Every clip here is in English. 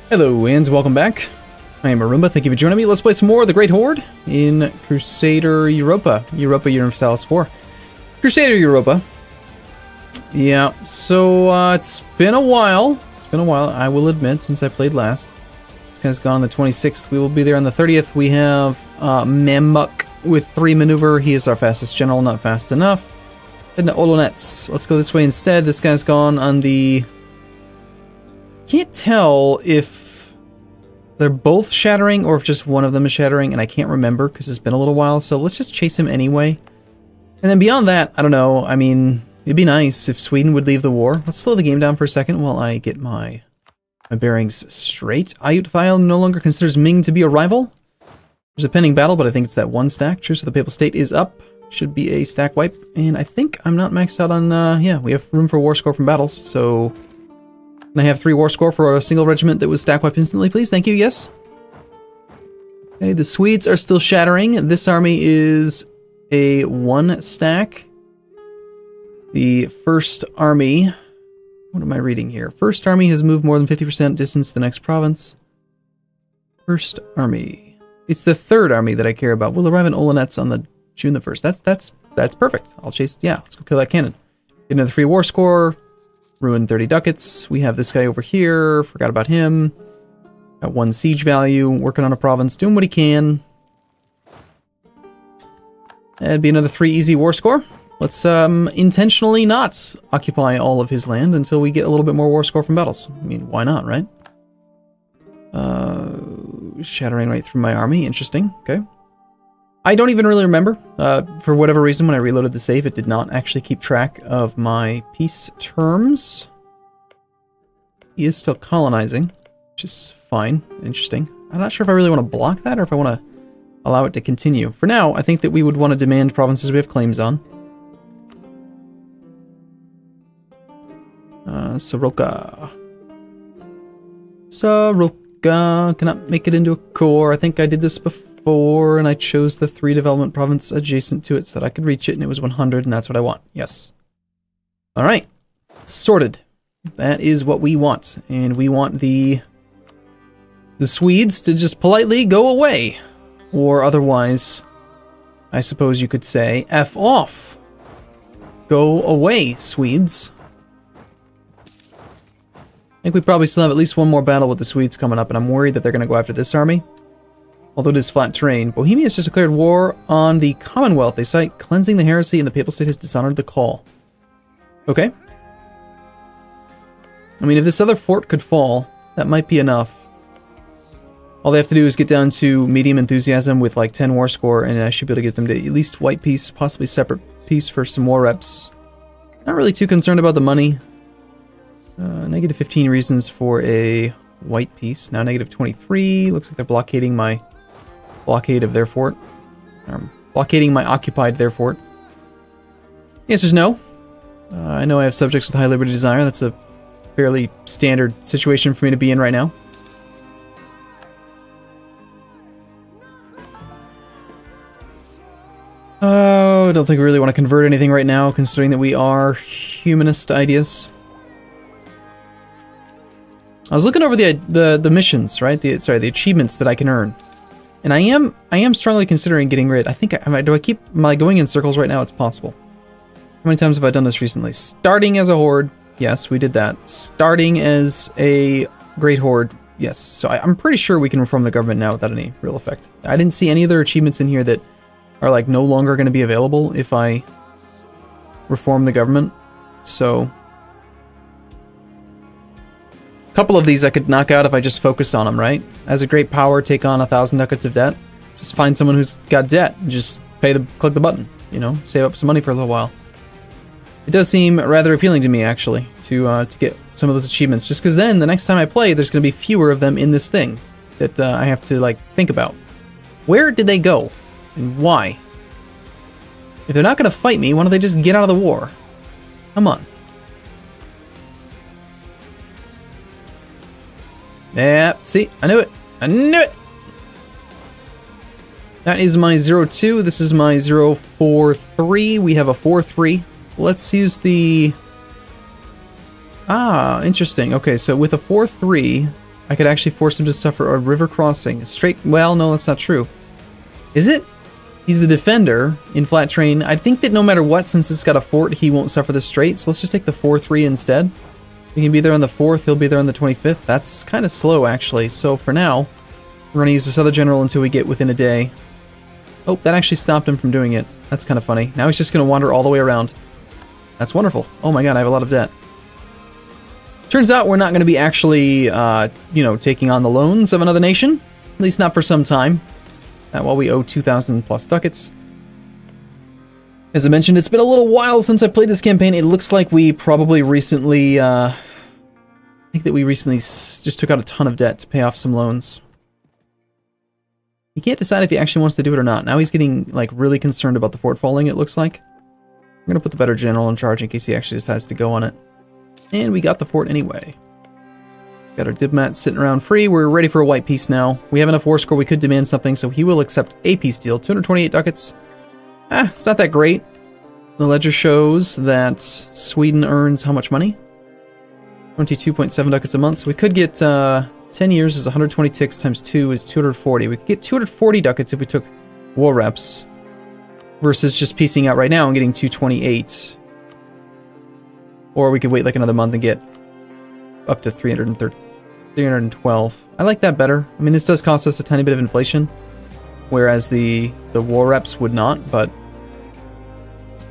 Hello and welcome back. I am Arumba, thank you for joining me. Let's play some more of the Great Horde in Crusader Europa. Europa Universalis 4. Crusader Europa. Yeah, so it's been a while. I will admit, since I played last. This guy's gone on the 26th. We will be there on the 30th. We have Mamuk with 3 maneuver. He is our fastest general, not fast enough. Heading to Olonets. Let's go this way instead. This guy's gone on the... Can't tell if they're both shattering or if just one of them is shattering, and I can't remember because it's been a little while, so let's just chase him anyway. And then beyond that, I don't know, I mean, it'd be nice if Sweden would leave the war. Let's slow the game down for a second while I get my bearings straight. Ayutthaya no longer considers Ming to be a rival. There's a pending battle, but I think it's that one stack. Truce of the Papal State is up. Should be a stack wipe, and I think I'm not maxed out on, yeah, we have room for war score from battles, so... Can I have 3 war score for a single regiment that was stack wiped instantly, please? Thank you, yes. Okay, the Swedes are still shattering. This army is a 1 stack. The first army... What am I reading here? First army has moved more than 50% distance to the next province. First army. It's the third army that I care about. We'll arrive in Olonets on the June the 1st. That's perfect. I'll chase... Yeah, let's go kill that cannon. Get another 3 war score. Ruin 30 ducats. We have this guy over here. Forgot about him. Got 1 siege value. Working on a province. Doing what he can. That'd be another 3 easy war score. Let's intentionally not occupy all of his land until we get a little bit more war score from battles. I mean, why not, right? Shattering right through my army. Interesting. Okay. I don't even really remember. For whatever reason, when I reloaded the save, it did not actually keep track of my peace terms. He is still colonizing, which is fine. Interesting. I'm not sure if I really want to block that or if I want to allow it to continue. For now, I think that we would want to demand provinces we have claims on. Soroka. Soroka. Cannot make it into a core. I think I did this before. And I chose the 3 development province adjacent to it so that I could reach it, and it was 100, and that's what I want. Yes. Alright. Sorted. That is what we want. And we want the Swedes to just politely go away. Or otherwise, I suppose you could say, F off. Go away, Swedes. I think we probably still have at least 1 more battle with the Swedes coming up, and I'm worried that they're going to go after this army. Although it is flat terrain. Bohemia has just declared war on the Commonwealth. They cite cleansing the heresy and the Papal State has dishonored the call. Okay. I mean, if this other fort could fall, that might be enough. All they have to do is get down to medium enthusiasm with like 10 war score, and I should be able to get them to at least white peace, possibly separate peace for some war reps. Not really too concerned about the money. Negative 15 reasons for a white peace. Now negative 23. Looks like they're blockading my... blockade of their fort. Blockading my occupied their fort. The answer is no. I know I have subjects with high liberty desire. That's a fairly standard situation for me to be in right now. Oh, I don't think we really want to convert anything right now, considering that we are humanist ideas. I was looking over the missions, right? The achievements that I can earn. And I am strongly considering getting rid. I think, am I going in circles right now? It's possible. How many times have I done this recently? Starting as a horde. Yes, we did that. Starting as a great horde. Yes. So I'm pretty sure we can reform the government now without any real effect. I didn't see any other achievements in here that are like no longer going to be available if I reform the government. So... couple of these I could knock out if I just focus on them, right? As a great power, take on 1,000 ducats of debt. Just find someone who's got debt and just click the button, you know, save up some money for a little while. It does seem rather appealing to me, actually, to get some of those achievements, just because then the next time I play, there's going to be fewer of them in this thing that I have to like think about. Where did they go, and why? If they're not going to fight me, why don't they just get out of the war? Come on. Yeah, see, I knew it. I knew it! That is my 02. This is my 043. We have a 4-3. Let's use the... Ah, interesting. Okay, so with a 4-3, I could actually force him to suffer a river crossing. Straight... Well, no, that's not true. Is it? He's the defender in flat terrain. I think that no matter what, since it's got a fort, he won't suffer the strait. So let's just take the 4-3 instead. He can be there on the 4th. He'll be there on the 25th. That's kind of slow, actually. So for now, we're going to use this other general until we get within a day. Oh, that actually stopped him from doing it. That's kind of funny. Now he's just going to wander all the way around. That's wonderful. Oh my god, I have a lot of debt. Turns out we're not going to be actually, you know, taking on the loans of another nation. At least not for some time. Not while we owe 2,000 plus ducats. As I mentioned, it's been a little while since I played this campaign. It looks like we probably recently, I think that we recently just took out a ton of debt to pay off some loans. He can't decide if he actually wants to do it or not. Now he's getting, like, really concerned about the fort falling, it looks like. I'm going to put the better general in charge in case he actually decides to go on it. And we got the fort anyway. Got our diplomat sitting around free. We're ready for a white peace now. We have enough war score. We could demand something, so he will accept a peace deal. 228 ducats. It's not that great. The ledger shows that Sweden earns how much money? 22.7 ducats a month. So we could get 10 years is 120 ticks times 2 is 240. We could get 240 ducats if we took war reps versus just piecing out right now and getting 228. Or we could wait like another month and get up to 312. I like that better. I mean, this does cost us a tiny bit of inflation, whereas the war reps would not, but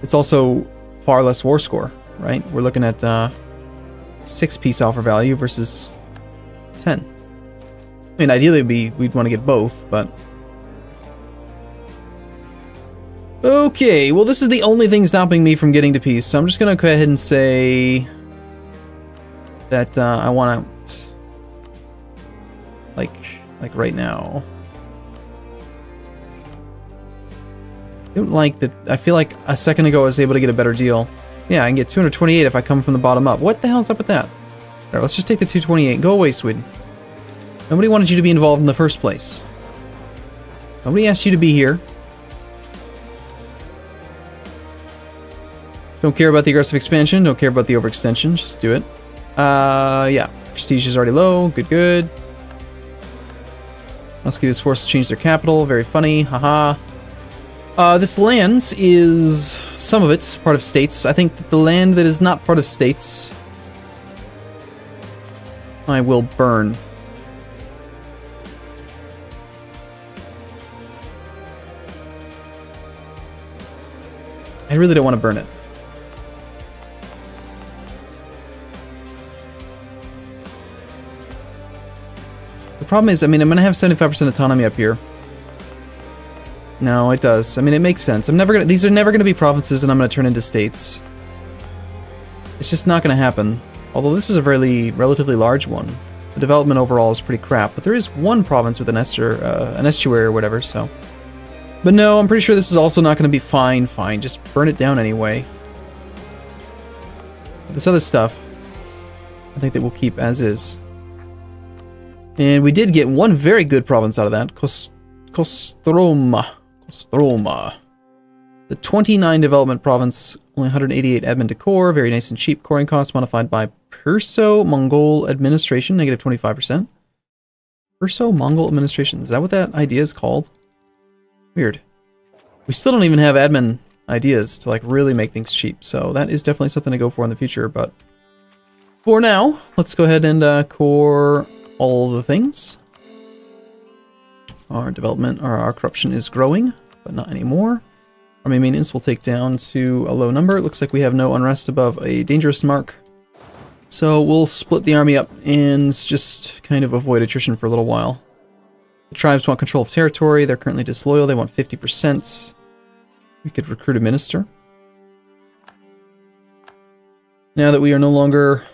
it's also far less war score, right? We're looking at 6 peace offer value versus 10. I mean, ideally we'd want to get both, but... Okay, well this is the only thing stopping me from getting to peace, so I'm just going to go ahead and say that I want to, like right now. I don't like that. I feel like a second ago I was able to get a better deal. Yeah, I can get 228 if I come from the bottom up. What the hell's up with that? Alright, let's just take the 228. Go away, Sweden. Nobody wanted you to be involved in the first place. Nobody asked you to be here. Don't care about the aggressive expansion. Don't care about the overextension. Just do it. Yeah. Prestige is already low. Good, good. Muscovy is forced to change their capital. Very funny. Haha. This land is... some of it part of states. I think that the land that is not part of states... I will burn. I really don't want to burn it. The problem is, I mean, I'm going to have 75% autonomy up here. No, it does. I mean, it makes sense. These are never going to be provinces and I'm going to turn into states. It's just not going to happen. Although this is a relatively large one. The development overall is pretty crap, but there is one province with an estuary or whatever, so... But no, I'm pretty sure this is also not going to be fine. Just burn it down anyway. But this other stuff, I think that we'll keep as is. And we did get one very good province out of that. Kostroma. The 29 development province, only 188 admin decor, very nice and cheap. Coring cost modified by Perso-Mongol administration, negative 25%. Perso-Mongol administration, is that what that idea is called? Weird. We still don't even have admin ideas to like really make things cheap, so that is definitely something to go for in the future, but for now, let's go ahead and core all the things. Our development, or our corruption is growing, but not anymore. Army maintenance will take down to a low number. It looks like we have no unrest above a dangerous mark. So we'll split the army up and just kind of avoid attrition for a little while. The tribes want control of territory. They're currently disloyal. They want 50%. We could recruit a minister. Now that we are no longer...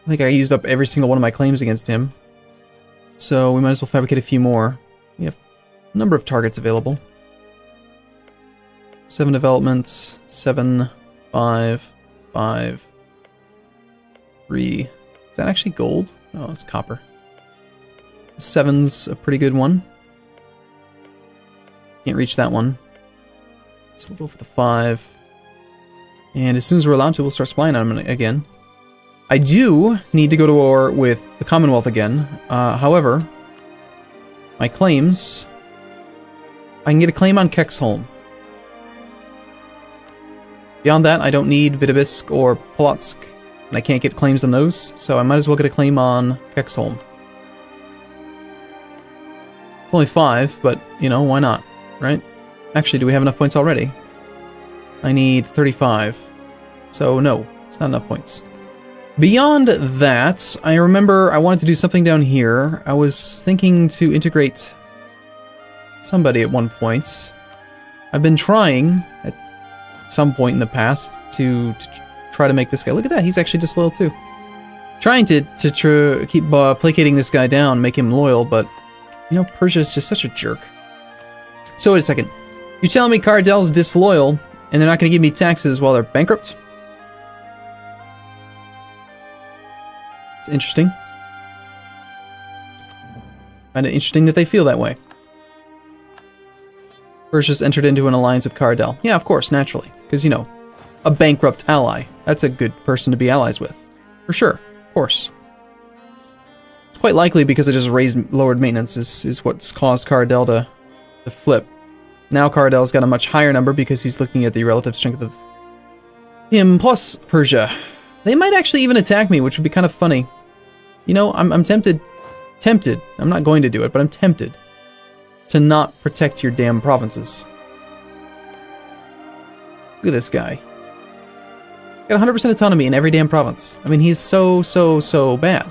I think I used up every single one of my claims against him. So we might as well fabricate a few more. We have a number of targets available. 7 developments. 7, 5, 5, 3. Is that actually gold? Oh, it's copper. 7's a pretty good one. Can't reach that one. So we'll go for the 5. And as soon as we're allowed to, we'll start spying on them again. I do need to go to war with the Commonwealth again. However, my claims... I can get a claim on Kexholm. Beyond that, I don't need Vitebsk or Polotsk, and I can't get claims on those, so I might as well get a claim on Kexholm. It's only 5, but, you know, why not, right? Actually, do we have enough points already? I need 35. So, no, it's not enough points. Beyond that, I remember I wanted to do something down here. I was thinking to integrate somebody at one point. I've been trying at some point in the past to try to make this guy... Look at that, he's actually disloyal too. Trying to keep placating this guy down, make him loyal, but, you know, Persia is just such a jerk. So wait a second. You're telling me Cardel's disloyal, and they're not going to give me taxes while they're bankrupt? It's interesting. Find it interesting that they feel that way. Persia's entered into an alliance with Cardel. Yeah, of course, naturally. Because, you know, a bankrupt ally. That's a good person to be allies with. For sure. Of course. It's quite likely because it just lowered maintenance is what's caused Cardel to flip. Now Cardel's got a much higher number because he's looking at the relative strength of him plus Persia. They might actually even attack me, which would be kind of funny. You know, I'm tempted. I'm not going to do it, but I'm tempted to not protect your damn provinces. Look at this guy. Got 100% autonomy in every damn province. I mean, he's so bad.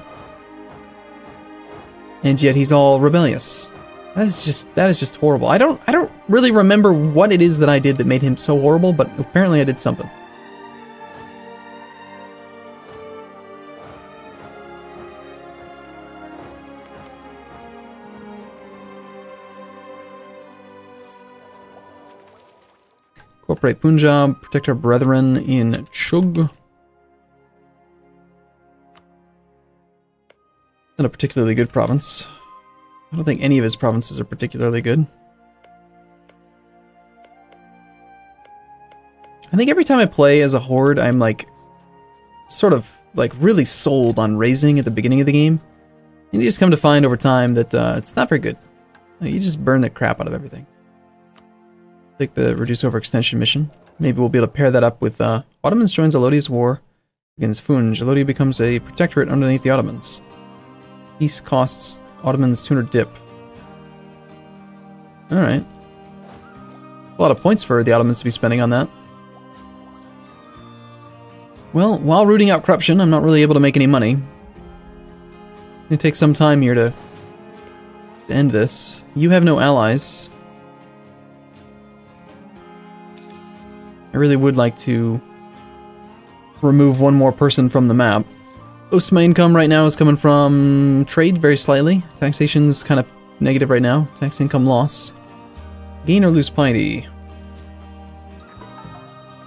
And yet he's all rebellious. That is just horrible. I don't really remember what it is that I did that made him so horrible, but apparently I did something. Cooperate Punjab, protect our brethren in Chug. Not a particularly good province. I don't think any of his provinces are particularly good. I think every time I play as a horde, I'm like, sort of, like, really sold on razing at the beginning of the game. And you just come to find over time that it's not very good. You just burn the crap out of everything. Take the reduce overextension mission. Maybe we'll be able to pair that up with Ottomans joins Elodia's war against Funj. Elodia becomes a protectorate underneath the Ottomans. Peace costs Ottomans 200 dip. Alright. A lot of points for the Ottomans to be spending on that. Well, while rooting out corruption, I'm not really able to make any money. It's gonna take some time here to end this. You have no allies. I really would like to remove one more person from the map. Most of my income right now is coming from trade, very slightly. Taxation's kind of negative right now. Tax income loss. Gain or lose piety.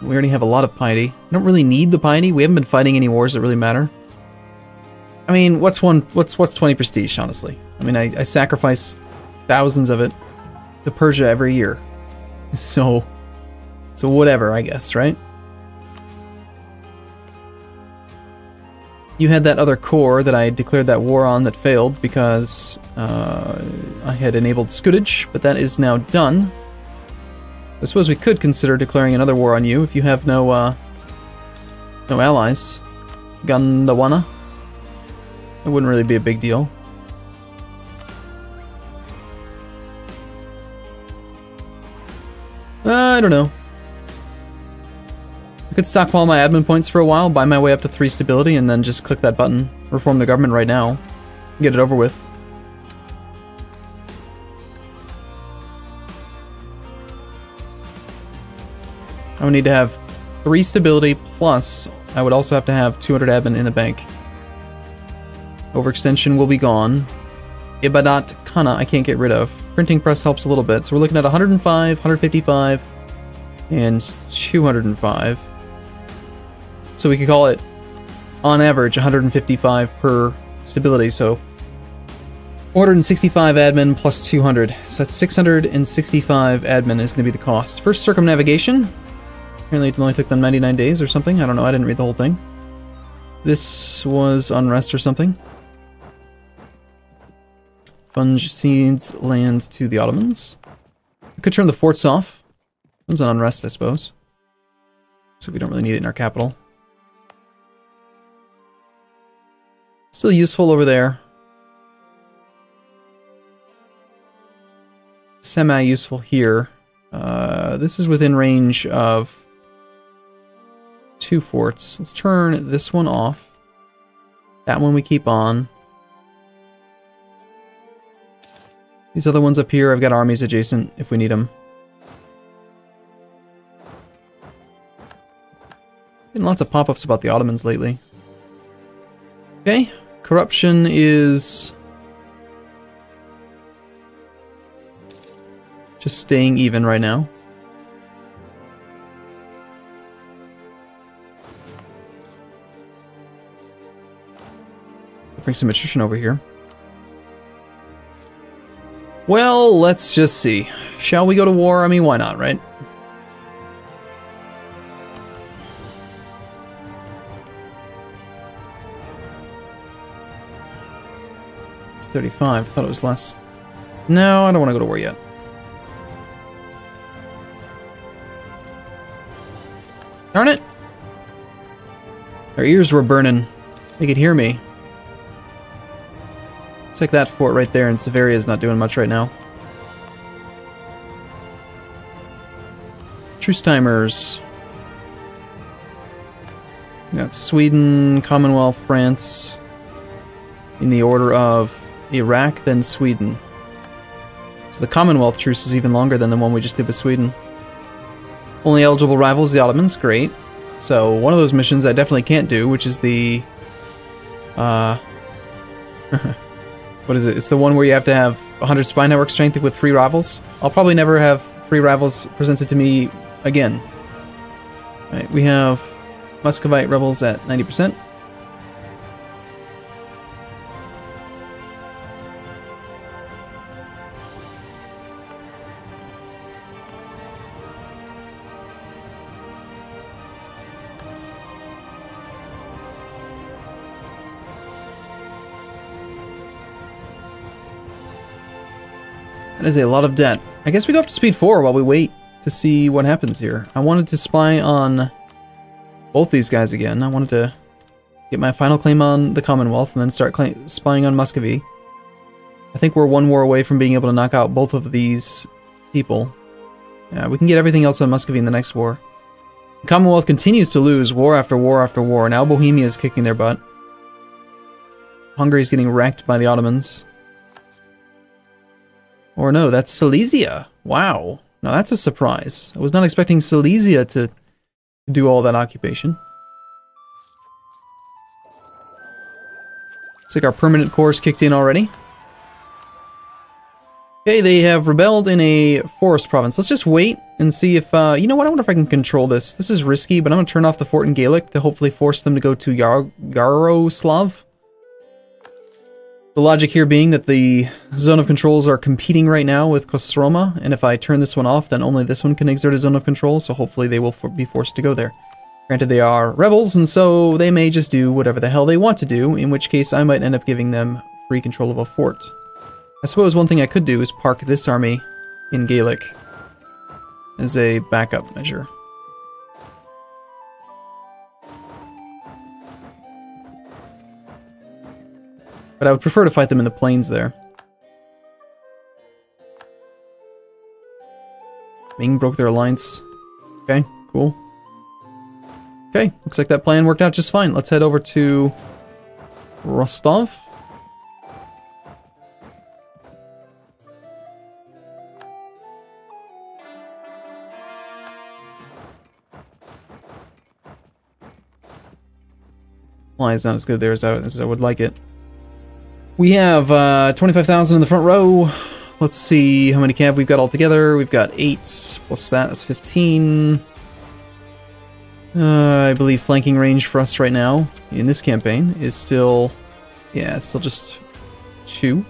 We already have a lot of piety. I don't really need the piety. We haven't been fighting any wars that really matter. I mean, what's 20 prestige, honestly? I mean, I sacrifice thousands of it to Persia every year. So whatever, I guess, right? You had that other core that I declared that war on that failed because I had enabled scutage, but that is now done. I suppose we could consider declaring another war on you if you have no allies. Gandawana. It wouldn't really be a big deal. I don't know. I could stockpile my admin points for a while, buy my way up to 3 stability, and then just click that button. Reform the government right now. Get it over with. I would need to have 3 stability, plus I would also have to have 200 admin in the bank. Overextension will be gone. Ibadat Kana I can't get rid of. Printing press helps a little bit, so we're looking at 105, 155, and 205. So we could call it, on average, 155 per stability, so 465 admin plus 200. So that's 665 admin is going to be the cost. First circumnavigation. Apparently it only took them 99 days or something. I don't know, I didn't read the whole thing. This was unrest or something. Funge seeds land to the Ottomans. I could turn the forts off. One's an unrest, I suppose. So we don't really need it in our capital. Still useful over there. Semi-useful here. This is within range of 2 forts. Let's turn this one off. That one we keep on. These other ones up here, I've got armies adjacent if we need them. Getting lots of pop-ups about the Ottomans lately. Okay, corruption is just staying even right now. Bring some attrition over here. Well, let's just see. Shall we go to war? I mean, why not, right? It's 35. I thought it was less. No, I don't want to go to war yet. Darn it! Our ears were burning. They could hear me. It's like that fort right there, and Severia's not doing much right now. Truce timers. We got Sweden, Commonwealth, France. In the order of Iraq, then Sweden. So the Commonwealth truce is even longer than the one we just did with Sweden. Only eligible rivals, the Ottomans. Great. So one of those missions I definitely can't do, which is the... what is it? It's the one where you have to have 100 spy network strength with 3 rivals. I'll probably never have 3 rivals presented to me again. Alright, we have Muscovite rebels at 90%. That is a lot of debt. I guess we go up to speed 4 while we wait to see what happens here. I wanted to spy on both these guys again. I wanted to get my final claim on the Commonwealth and then start spying on Muscovy. I think we're 1 war away from being able to knock out both of these people. Yeah, we can get everything else on Muscovy in the next war. The Commonwealth continues to lose war after war after war. Now Bohemia is kicking their butt. Hungary's getting wrecked by the Ottomans. Or no, that's Silesia. Wow. Now that's a surprise. I was not expecting Silesia to do all that occupation. Looks like our permanent course kicked in already. Okay, they have rebelled in a forest province. Let's just wait and see if... you know what? I wonder if I can control this. This is risky, but I'm going to turn off the fort in Gaelic to hopefully force them to go to Yaroslav. The logic here being that the zone of controls are competing right now with Kostroma, and if I turn this one off, then only this one can exert a zone of control, so hopefully they will be forced to go there. Granted, they are rebels, and so they may just do whatever the hell they want to do, in which case I might end up giving them free control of a fort. I suppose one thing I could do is park this army in Gaelic as a backup measure. But I would prefer to fight them in the plains there. Ming broke their alliance. Okay, cool. Okay, looks like that plan worked out just fine. Let's head over to Rostov. Supply is not as good there as I would like it. We have 25,000 in the front row. Let's see how many cav we've got all together. We've got 8 plus that's 15. I believe flanking range for us right now in this campaign is still, yeah, it's still just 2.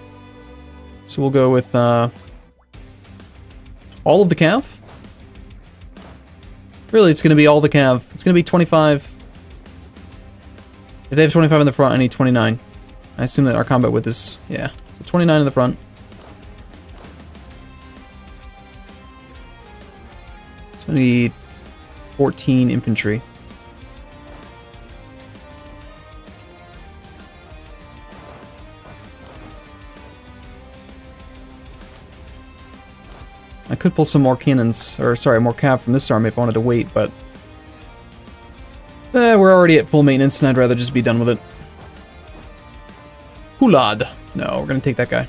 So we'll go with all of the cav. Really, it's going to be all the cav. It's going to be 25. If they have 25 in the front, I need 29. I assume that our combat width is, yeah. So 29 in the front. So I need 14 infantry. I could pull some more cannons, or sorry, more cav from this army if I wanted to wait, but we're already at full maintenance and I'd rather just be done with it. Hulad. No, we're gonna take that guy.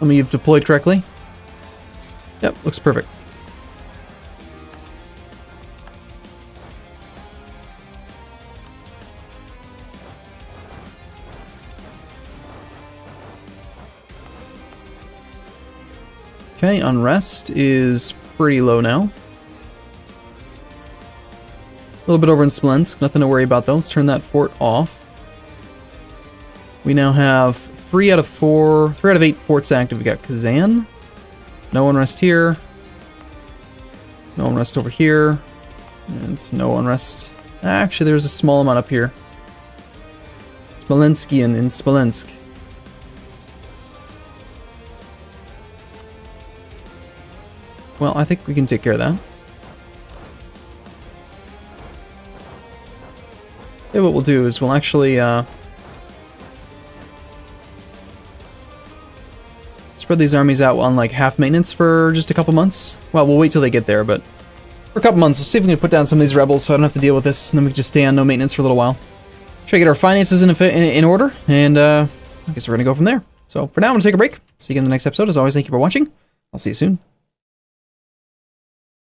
Let me, you've deployed correctly? Yep, looks perfect. Okay, unrest is pretty low now. A little bit over in Smolensk, nothing to worry about though. Let's turn that fort off. We now have 3 out of 8 forts active. We got Kazan. No unrest here. No unrest over here. And no unrest. Actually, there's a small amount up here. Smolenskian in Smolensk. Well, I think we can take care of that. Yeah, what we'll do is we'll actually spread these armies out on like half maintenance for just a couple months. Well, we'll wait till they get there, but for a couple months, let's see if we can put down some of these rebels so I don't have to deal with this, and then we can just stay on no maintenance for a little while. Try to get our finances in order, and I guess we're gonna go from there. So for now, I'm gonna take a break. See you again in the next episode. As always, thank you for watching. I'll see you soon.